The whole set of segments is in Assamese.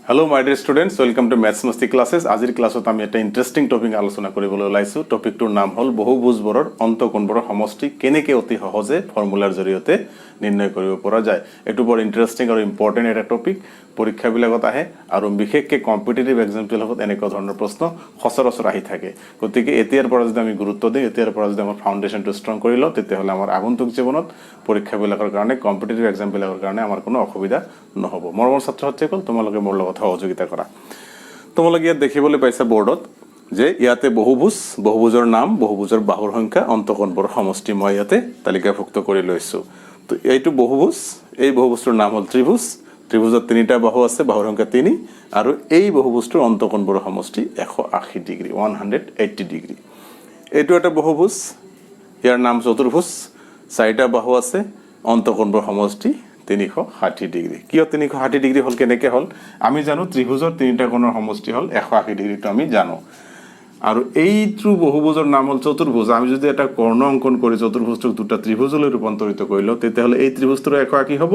Hello my dear students, welcome to Maths Masti classes. আজিৰ ক্লাছত আমি এটা ইন্টাৰেস্টিং টপিক আলোচনা কৰিবলৈ ওলাইছো। টপিকটোৰ নাম হ'ল বহুভুজবোৰৰ অন্তঃকোণবোৰৰ সমষ্টি কেনেকৈ অতি সহজে ফৰ্মুলাৰ জৰিয়তে নিৰ্ণয় কৰিব পৰা যায়। এটো বৰ ইন্টাৰেস্টিং আৰু ইম্পৰ্টেন্ট এটা টপিক। পৰীক্ষাবিলাকত আহে আৰু বিশেষকৈ কম্পিটিটিভ এক্সামবিলাকত এনেকুৱা ধৰণৰ প্ৰশ্ন সচৰাচৰ আহি থাকে। গতিকে এতিয়াৰ পৰা যদি আমি গুৰুত্ব দিওঁ, এতিয়াৰ পৰা যদি আমাৰ ফাউণ্ডেশ্যনটো ষ্ট্ৰং কৰি লওঁ, তেতিয়াহ'লে আমাৰ আগন্তুক জীৱনত পৰীক্ষাবিলাকৰ কাৰণে কম্পিটিটিভ এক্সামবিলাকৰ কাৰণে আমাৰ কোনো অসুবিধা নহ'ব। মৰমৰ ছাত্ৰ ছাত্ৰীসকল, তোমালোকে মোৰ লগত সহযোগিতা কৰা। তোমালোকে ইয়াত দেখিবলৈ পাইছা বৰ্ডত যে ইয়াতে বহুভুজৰ নাম, বহুভুজৰ বাহুৰ সংখ্যা, অন্তঃকোণবোৰৰ সমষ্টি মই ইয়াতে তালিকাভুক্ত কৰি লৈছোঁ। তো এইটো বহুভুজ, এই বহুভুজটোৰ নাম হ'ল ত্ৰিভুজ। ত্ৰিভুজত তিনিটা বাহু আছে, বাহুৰ সংখ্যা 3, আৰু এই বহুভুজটোৰ অন্তঃকোণবোৰৰ সমষ্টি 180 ডিগ্ৰী, 180 ডিগ্ৰী। এইটো এটা বহুভুজ, ইয়াৰ নাম চতুৰ্ভুজ, 4টা বাহু আছে, অন্তঃকোণবোৰৰ সমষ্টি 360 ডিগ্ৰী। কিয় 360 ডিগ্ৰী হ'ল, কেনেকৈ হ'ল? আমি জানো ত্ৰিভুজৰ 3টা কোণৰ সমষ্টি হ'ল 180 ডিগ্ৰীটো আমি জানো। আৰু এইটো বহুভুজৰ নাম হ'ল চতুৰ্ভুজ। আমি যদি এটা কৰ্ণ অংকন কৰি চতুৰ্ভুজটোক দুটা ত্ৰিভুজলৈ ৰূপান্তৰিত কৰি লওঁ, তেতিয়াহ'লে এই ত্ৰিভুজটোৰ 180 হ'ব,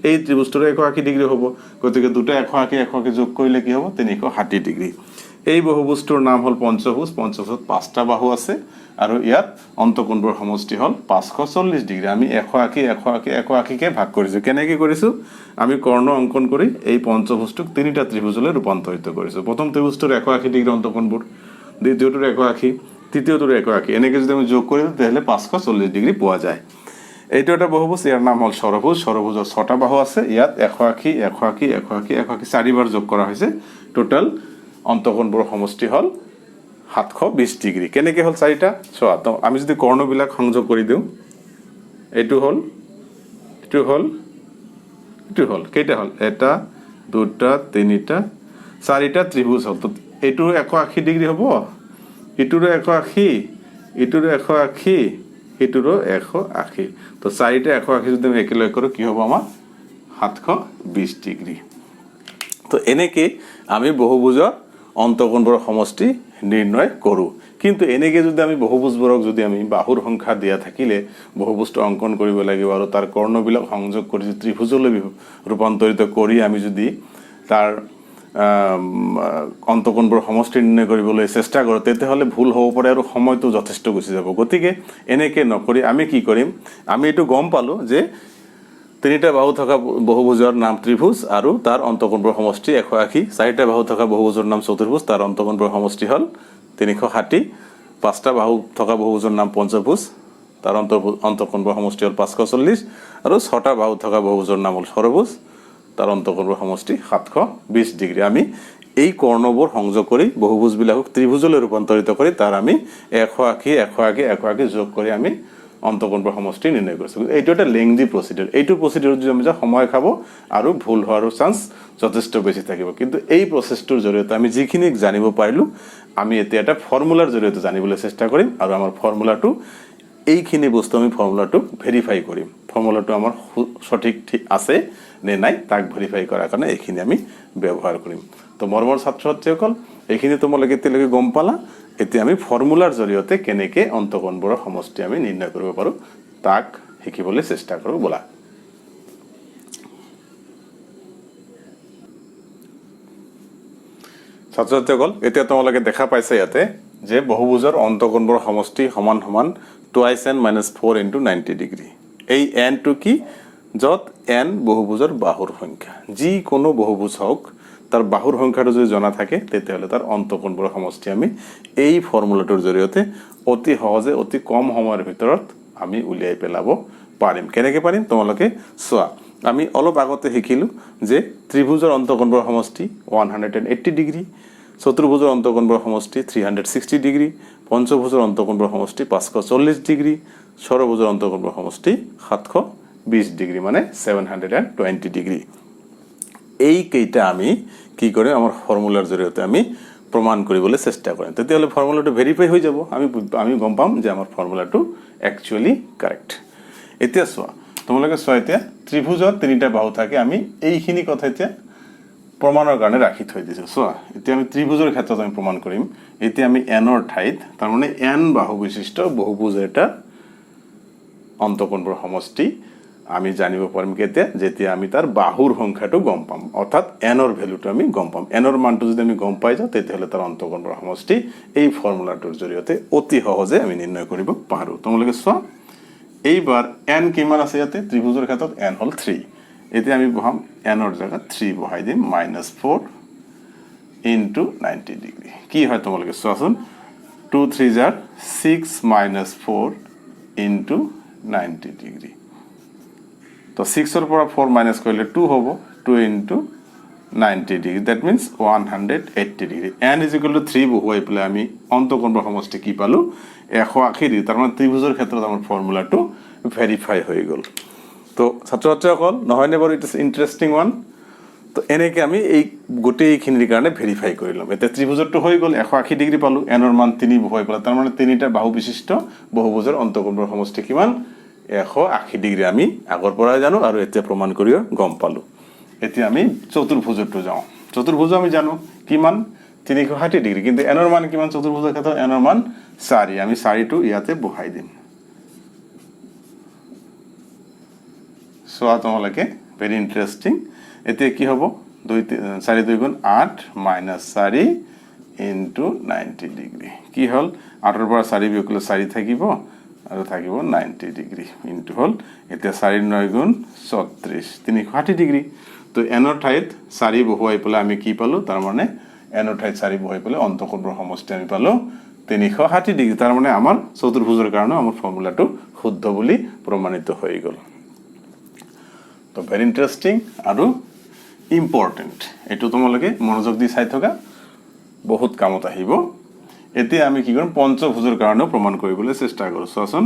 এই ত্ৰিভুজটোৰ 180 ডিগ্ৰী হ'ব। গতিকে দুটা 180 যোগ কৰিলে কি হ'ব? 360 ডিগ্ৰী। এই বহুভুজটোৰ নাম হ'ল পঞ্চভুজ। পঞ্চভুজত 5টা বাহু আছে আৰু ইয়াত অন্তঃকোণবোৰৰ সমষ্টি হ'ল 540 ডিগ্ৰী। আমি 180কে ভাগ কৰিছোঁ। কেনেকৈ কৰিছোঁ? আমি কৰ্ণ অংকন কৰি এই পঞ্চভুজটোক 3টা ত্ৰিভুজলৈ ৰূপান্তৰিত কৰিছোঁ। প্ৰথম ত্ৰিভুজটোৰ 180 ডিগ্ৰী অন্তঃকোণবোৰ, দ্বিতীয়টোৰ 180, তৃতীয়টোৰ 180। এনেকৈ যদি আমি যোগ কৰি দিওঁ, তেতিয়াহ'লে 540 ডিগ্ৰী পোৱা যায়। এইটো এটা বহুভুজ, ইয়াৰ নাম হ'ল ষড়ভুজ। ষড়ভুজৰ 6টা বাহু আছে, ইয়াত 180, 4বাৰ যোগ কৰা হৈছে। টোটেল অন্তঃকোণবোৰৰ সমষ্টি হ'ল 720 ডিগ্ৰী। কেনেকৈ হ'ল 4টা? চোৱা, তো আমি যদি কৰ্ণবিলাক সংযোগ কৰি দিওঁ, এইটো হ'ল, এইটো হ'ল, এইটো হ'ল, কেইটা হ'ল? 1, 2, 3, 4টা ত্ৰিভুজ হ'ল। তো এইটোৰ 180 ডিগ্ৰী হ'ব, ইটোৰো 180, ইটোৰো 180, ইটোৰো 180। তো 4টা 180 যদি আমি একেলগে কৰোঁ, কি হ'ব আমাৰ? 720 ডিগ্ৰী। তো এনেকৈ আমি বহুভুজৰ অন্তঃকোণবোৰৰ সমষ্টি নিৰ্ণয় কৰোঁ। কিন্তু এনেকৈ যদি আমি বহুভুজবোৰক যদি আমি বাহুৰ সংখ্যা দিয়া থাকিলে বহুভুজটো অংকন কৰিব লাগিব, আৰু তাৰ কৰ্ণবিলাক সংযোগ কৰি ত্ৰিভুজলৈ ৰূপান্তৰিত কৰি আমি যদি তাৰ অন্তঃকোণবোৰৰ সমষ্টি নিৰ্ণয় কৰিবলৈ চেষ্টা কৰোঁ, তেতিয়াহ'লে ভুল হ'ব পাৰে আৰু সময়টো যথেষ্ট গুচি যাব। গতিকে এনেকৈ নকৰি আমি কি কৰিম? আমি এইটো গম পালোঁ যে 3টা বাহু থকা বহুভুজৰ নাম ত্ৰিভুজ আৰু তাৰ অন্তঃকোণবোৰৰ সমষ্টি 180। 4টা বাহু থকা বহুভুজৰ নাম চতুৰ্ভুজ, তাৰ অন্তঃকোণবোৰৰ সমষ্টি হ'ল 360। 5টা বাহু থকা বহুভুজৰ নাম পঞ্চভুজ, তাৰ অন্তঃকোণবোৰৰ সমষ্টি হ'ল 540। আৰু 6টা বাহু থকা বহুভুজৰ নাম হ'ল ষড়ভুজ, তাৰ অন্তঃকোণবোৰৰ সমষ্টি 720 ডিগ্ৰী। আমি এই কৰ্ণবোৰ সংযোগ কৰি বহুভুজবিলাকক ত্ৰিভুজলৈ ৰূপান্তৰিত কৰি তাৰ আমি 180 যোগ কৰি আমি অন্তঃকোণবোৰৰ সমষ্টি নিৰ্ণয় কৰিছোঁ। এইটো এটা লেংদি প্ৰচিডিউৰ। এইটো প্ৰচিডিউৰত যদি আমি যাওঁ, সময় খাব আৰু ভুল হোৱাৰো চান্স যথেষ্ট বেছি থাকিব। কিন্তু এই প্ৰচেছটোৰ জৰিয়তে আমি যিখিনি জানিব পাৰিলোঁ, আমি এতিয়া এটা ফৰ্মুলাৰ জৰিয়তে জানিবলৈ চেষ্টা কৰিম, আৰু আমাৰ ফৰ্মুলাটো এইখিনি বস্তু আমি ফৰ্মুলাটো ভেৰিফাই কৰিম। ফৰ্মুলাটো আমাৰ সঠিক আছে নে নাই তাক ভেৰিফাই কৰাৰ কাৰণে এইখিনি আমি ব্যৱহাৰ কৰিম। তো মৰমৰ ছাত্ৰ ছাত্ৰীসকল, এইখিনি তোমালোকে এতিয়ালৈকে গম পালা। এতিয়া আমি ফৰ্মুলাৰ জৰিয়তে কেনেকৈ অন্তঃকোণবোৰৰ সমষ্টি আমি নিৰ্ণয় কৰিব পাৰোঁ তাক শিকিবলৈ চেষ্টা কৰোঁ ব'লা। ছাত্ৰ ছাত্ৰীসকল, এতিয়া তোমালোকে দেখা পাইছে ইয়াতে যে বহুভুজৰ অন্তঃকোণবোৰৰ সমষ্টি সমান সমান 2n - 4 × 90 ডিগ্ৰী। এই nটো কি? য'ত n বহুভুজৰ বাহুৰ সংখ্যা। যিকোনো বহুভুজ হওক, তাৰ বাহুৰ সংখ্যাটো যদি জনা থাকে, তেতিয়াহ'লে তাৰ অন্তঃকোণবোৰৰ সমষ্টি আমি এই ফৰ্মুলাটোৰ জৰিয়তে অতি সহজে, অতি কম সময়ৰ ভিতৰত আমি উলিয়াই পেলাব পাৰিম। কেনেকৈ পাৰিম তোমালোকে চোৱা। আমি অলপ আগতে শিকিলোঁ যে ত্ৰিভুজৰ অন্তঃকোণবোৰৰ সমষ্টি 180 ডিগ্ৰী, চতুৰ্ভুজৰ অন্তঃকোণবোৰৰ সমষ্টি 360 ডিগ্ৰী, পঞ্চভুজৰ অন্তঃকোণবোৰৰ সমষ্টি 540 ডিগ্ৰী, ষড়ভুজৰ অন্তঃকোণবোৰৰ সমষ্টি 720 ডিগ্ৰী, মানে 720 ডিগ্ৰী। এইকেইটা আমি কি কৰিম? আমাৰ ফৰ্মুলাৰ জৰিয়তে আমি প্ৰমাণ কৰিবলৈ চেষ্টা কৰিম। তেতিয়াহ'লে ফৰ্মুলাটো ভেৰিফাই হৈ যাব। আমি গম পাম যে আমাৰ ফৰ্মুলাটো একচুৱেলি কাৰেক্ট। এতিয়া চোৱা, তোমালোকে চোৱা, এতিয়া ত্ৰিভুজত 3টা বাহু থাকে। আমি এইখিনি কথা এতিয়া প্ৰমাণৰ কাৰণে ৰাখি থৈ দিছোঁ। চোৱা, এতিয়া আমি ত্ৰিভুজৰ ক্ষেত্ৰত আমি প্ৰমাণ কৰিম। এতিয়া আমি এনৰ ঠাইত, তাৰমানে n বাহু বিশিষ্ট বহুভুজ এটা অন্তঃকোণবোৰৰ সমষ্টি আমি জানিব পাৰিম কেতিয়া যেতিয়া আমি তাৰ বাহুৰ সংখ্যাটো গম পাম অৰ্থাৎ n ৰ ভ্যালুটো আমি গম পাম n ৰ মানটো যদি আমি গম পাই যাওঁ তেতিয়াহ'লে তাৰ অন্তঃকোণৰ সমষ্টি এই ফৰ্মুলাটোৰ জৰিয়তে অতি সহজে আমি নিৰ্ণয় কৰিব পাৰোঁ তোমালোকে চোৱা এইবাৰ n কিমান আছে ইয়াতে ত্ৰিভুজৰ ক্ষেত্ৰত n হল 3 এতিয়া আমি বহাম n ৰ জায়গাত 3 বহাই দিম -4 into 90 ডিগ্ৰী কি হয় তোমালোকে চোৱাচোন 2 3 jar 6 -4 into 90 ডিগ্ৰী তো 6 ৰ পৰা 4 মাইনাস কৰিলে 2 হ'ব 2 into 90 degree that means 180 degree n is equal to 3 বহুৱাই পেলাই আমি অন্তঃকোণৰ সমষ্টি কি পালো 180 ডিগ্ৰী তাৰ মানে ত্ৰিভুজৰ ক্ষেত্ৰত আমাৰ ফৰ্মুলাটো ভেৰিফাই হৈ গ'ল তো ছাত্ৰ-ছাত্ৰীসকল নহয়নে বাৰু ইট ইজ ইন্টাৰেষ্টিং ওয়ান তো এনেকৈ আমি এই গোটেইখিনিৰ কাৰণে ভেৰিফাই কৰি ল'ম এতিয়া ত্ৰিভুজৰটো হৈ গ'ল 180 ডিগ্ৰী পালো n ৰ মান 3 বহুৱাই পেলাই তাৰ মানে তিনিটা বাহু বিশিষ্ট বহুভুজৰ অন্তঃকোণৰ সমষ্টি কিমান 180 ডিগ্ৰী আমি আগৰ পৰাই জানো আৰু এতিয়া প্ৰমাণ কৰিও গম পালো এতিয়া আমি চতুৰ্ভুজটো যাওঁ চতুৰ্ভুজ আমি জানো কিমান 360 ডিগ্ৰী কিন্তু n ৰ মান কিমান চতুৰ্ভুজৰ ক্ষেত্ৰত n ৰ মান 4 আমি 4 টো ইয়াতে বহাই দিম সোয়া তোমালোকে ভেৰি ইন্টাৰেষ্টিং এতিয়া কি হ'ব 4 2 গুণ 8 -4 into 90 ডিগ্ৰী কি হল 8 ৰ পৰা 4 বিয়োগ কৰিলে 4 থাকিব আৰু থাকিব 90 ডিগ্ৰী ইনটু হল এতিয়া 4 9 গুণ 36 360 ডিগ্ৰী তো n ৰ ঠাইত 4 বহুৱাই পেলাই আমি কি পালো তাৰ মানে n ৰ ঠাইত 4 বহুৱাই পেলাই অন্তঃকোণৰ সমষ্টি আমি পালো 360 ডিগ্ৰী তাৰ মানে আমাৰ চতুৰ্ভুজৰ কাৰণে আমাৰ ফৰ্মুলাটো শুদ্ধ বুলি প্ৰমাণিত হৈ গ'ল তো ভেৰি ইন্টাৰেষ্টিং আৰু ইম্পৰ্টেন্ট এটো তোমালোকে মনোযোগ দি চাই থকা বহুত কামত আহিব এতিয়া আমি কি কৰিম পঞ্চভুজৰ কাৰণে প্ৰমাণ কৰিবলৈ চেষ্টা কৰো চোৱাচোন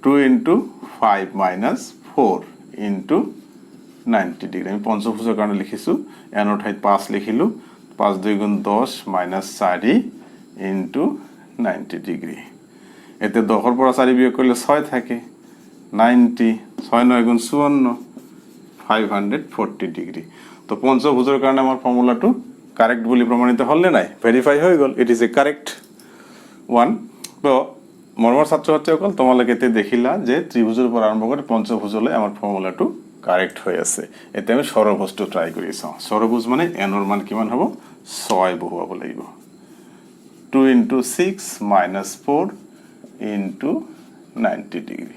2 into 5 minus 4 into 90 ডিগ্ৰী আমি পঞ্চভুজৰ কাৰণে লিখিছো n ৰ ঠাইত 5 লিখিলো 5 2 গুণ 10 -4 into 90 ডিগ্ৰী এতিয়া 10 ৰ পৰা 4 বিয়োগ কৰিলে 6 থাকে 90 6 9 গুণ 54 540 ডিগ্ৰী তো পঞ্চভুজৰ কাৰণে আমাৰ ফৰ্মুলাটো কাৰেক্ট বুলি প্ৰমাণিত হল নে নাই ভেৰিফাই হৈ গল it is a correct one তো মৰমৰ ছাত্ৰ-ছাত্ৰীসকল তোমালোকে এতিয়া দেখিলা যে ত্ৰিভুজৰ পৰা আৰম্ভ কৰি পঞ্চভুজলৈ আমাৰ ফৰ্মুলাটো কাৰেক্ট হৈ আছে এতিয়া আমি ষড়ভুজটো ট্ৰাই কৰি চাওঁ ষড়ভুজ মানে n ৰ মান কিমান হ'ব 6 বহুৱাব লাগিব 2 into 6 -4 into 90 ডিগ্ৰী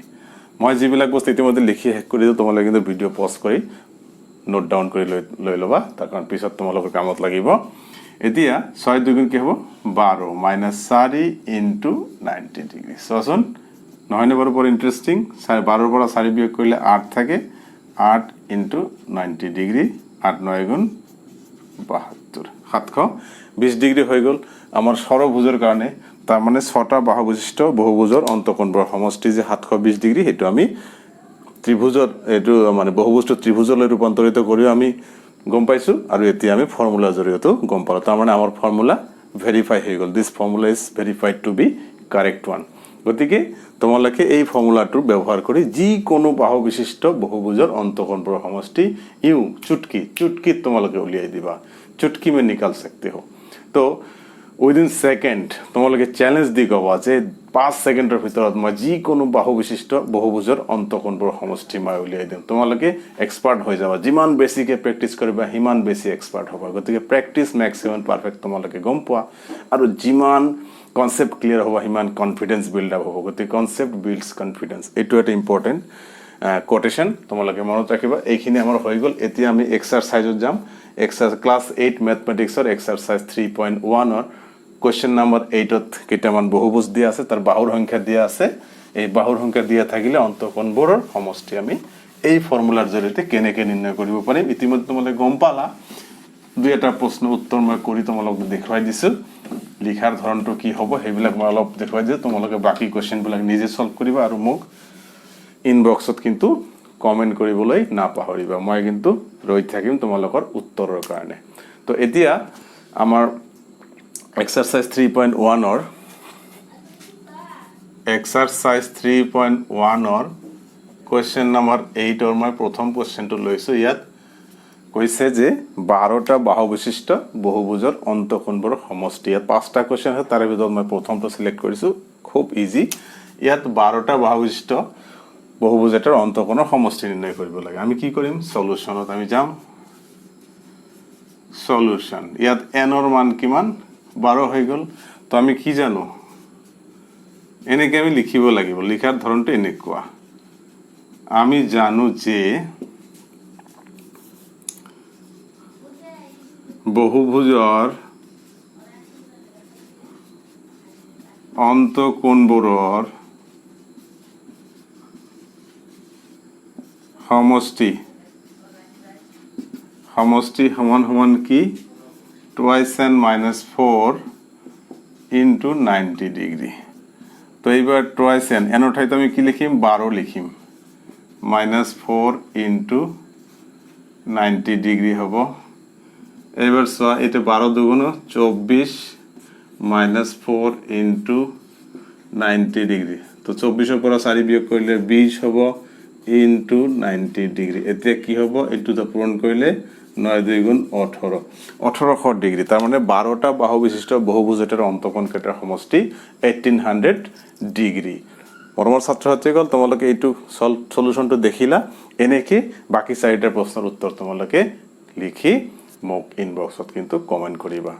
মই যিবিলাক বস্তু ইতিমধ্যে লিখি শেষ কৰি দিওঁ তোমালোকে কিন্তু ভিডিও পজ কৰি নোট ডাউন কৰি লৈ লবা তাৰ কাৰণ পিছত তোমালোকৰ কামত লাগিব এতিয়া 6 2 গুণ কি হ'ব 12 -4 into 90 ডিগ্ৰী চোৱাচোন নহয়নে বাৰু বৰ ইন্টাৰেষ্টিং 12 ৰ পৰা 4 বিয়োগ কৰিলে 8 থাকে 8 into 90 ডিগ্ৰী 8 9 গুণ 72 720 ডিগ্ৰী হৈ গ'ল আমাৰ ষড়ভুজৰ কাৰণে তাৰ মানে 6টা বাহু বিশিষ্ট বহুভুজৰ অন্তঃকোণৰ সমষ্টি যে 720 ডিগ্ৰী হেতু আমি ত্ৰিভুজৰ এটো মানে বহুভুজটো ত্ৰিভুজলৈ ৰূপান্তৰিত কৰি আমি গম পাইছো আৰু এতিয়া আমি ফৰ্মুলাৰ জৰিয়তে গম পালো তাৰ মানে আমাৰ ফৰ্মুলা ভেৰিফাই হৈ গ'ল this formula is verified to be correct one গতিকে তোমালোকে এই ফৰ্মুলাটো ব্যৱহাৰ কৰি যি কোনো বাহু বিশিষ্ট বহুভুজৰ অন্তঃকোণৰ সমষ্টি ইউ চুটকি তোমালোকে উলিয়াই দিবা चुटकी में निकाल सकते हो तो विदिन सेकेंड তোমালোকে চ্যালেঞ্জ দি কবা যে 5 সেকেন্ডৰ ভিতৰত মই যি কোনো বাহু বিশিষ্ট বহুভুজৰ অন্তঃকোণৰ সমষ্টি মই উলিয়াই দিম তোমালোকে এক্সপাৰ্ট হৈ যাবা যিমান বেছিকে প্ৰেক্টিস কৰিবা হিমান বেছি এক্সপাৰ্ট হ'বা গতিকে প্ৰেক্টিস ম্যাক্সিমাম পাৰফেক্ট তোমালোকে গম পোৱা আৰু যিমান কনসেপ্ট ক্লিয়ার হ'ব হিমান কনফিডেন্স বিল্ড আপ হ'ব গতিকে কনসেপ্ট বিল্ডস কনফিডেন্স এটো এটা ইম্পৰ্টেন্ট কোটেশন তোমালোকে মনত ৰাখিবা এইখিনি আমাৰ হৈ গল এতিয়া আমি এক্সাৰসাইজত যাম এক্সাৰসাইজ ক্লাস 8 ম্যাথমেটিক্সৰ এক্সাৰসাইজ 3.1 ৰ কোয়েশ্চন নাম্বাৰ 8 ত কেইটামান বহুভুজ দিয়া আছে তাৰ বাহুৰ সংখ্যা দিয়া আছে এই বাহুৰ সংখ্যা দিয়া থাকিলে অন্তঃকোণবোৰৰ সমষ্টি আমি এই ফৰ্মুলাৰ জৰিয়তে কেনেকৈ নিৰ্ণয় কৰিব পাৰিম ইতিমধ্যে তোমালোকে গম পালা দুই এটা প্ৰশ্ন উত্তৰ মই কৰি তোমালোকক দেখুৱাই দিছো লিখাৰ ধৰণটো কি হ'ব হেবিলাক মই অলপ দেখুৱাই দিছো তোমালোকে বাকি কোয়েশ্চন বিলাক নিজে সলভ কৰিবা আৰু মোক ইনবক্সত কিন্তু কমেন্ট কৰিবলৈ না পাহৰিবা মই কিন্তু ৰৈ থাকিম তোমালোকৰ উত্তৰৰ কাৰণে তো এতিয়া আমাৰ exercise 3.1 or exercise 3.1 or question number 8 or my prothom question to loiso yat কৈছে যে 12টা বাহু বিশিষ্ট বহুভুজৰ অন্তঃকোণৰ সমষ্টি ইয়াত 5টা কোৱেশ্চন আছে তাৰে ভিতৰত মই প্ৰথমটো সিলেক্ট কৰিছো খুব ইজি ইয়াত 12টা বাহু বিশিষ্ট বহুভুজ এটাৰ অন্তঃকোণৰ সমষ্টি নিৰ্ণয় কৰিব লাগে আমি কি কৰিম সলিউশনত আমি যাম সলিউশন ইয়াত n ৰ মান কিমান 12 হৈ গল তো আমি কি জানো এনেকে আমি লিখিব লাগিব লিখাৰ ধৰণটো এনেকুৱা আমি জানো যে বহুভুজৰ অন্তঃকোণবোৰৰ সমষ্টি সমান কি twice n minus 4 into 90 degree তো এইবাৰ twice n এর ঠাইতে আমি কি লিখিম 12 লিখিম minus 4 into 90 ডিগ্ৰী হ'ব এইবাৰ সোয়া এটা 12 দুগুণ 24 minus 4 into 90 ডিগ্ৰী তো 24 পৰা 4 বিয়োগ কৰিলে 20 হ'ব into 90 ডিগ্ৰী এতিয়া কি হ'ব এইটো তো পূৰণ কৰিলে 9 2 গুণ 18 1800 ডিগ্ৰী তাৰ মানে 12টা বাহু বিশিষ্ট বহুভুজ এটাৰ অন্তঃকোণ কেইটাৰ সমষ্টি 1800 ডিগ্ৰী পৰমৰ ছাত্ৰছাত্ৰীসকল তোমালোকে এইটো সলিউশনটো দেখিলা এনেকে বাকি চাৰিটা প্ৰশ্নৰ উত্তৰ তোমালোকে লিখি মোক ইনবক্সত কিন্তু কমেন্ট কৰিবা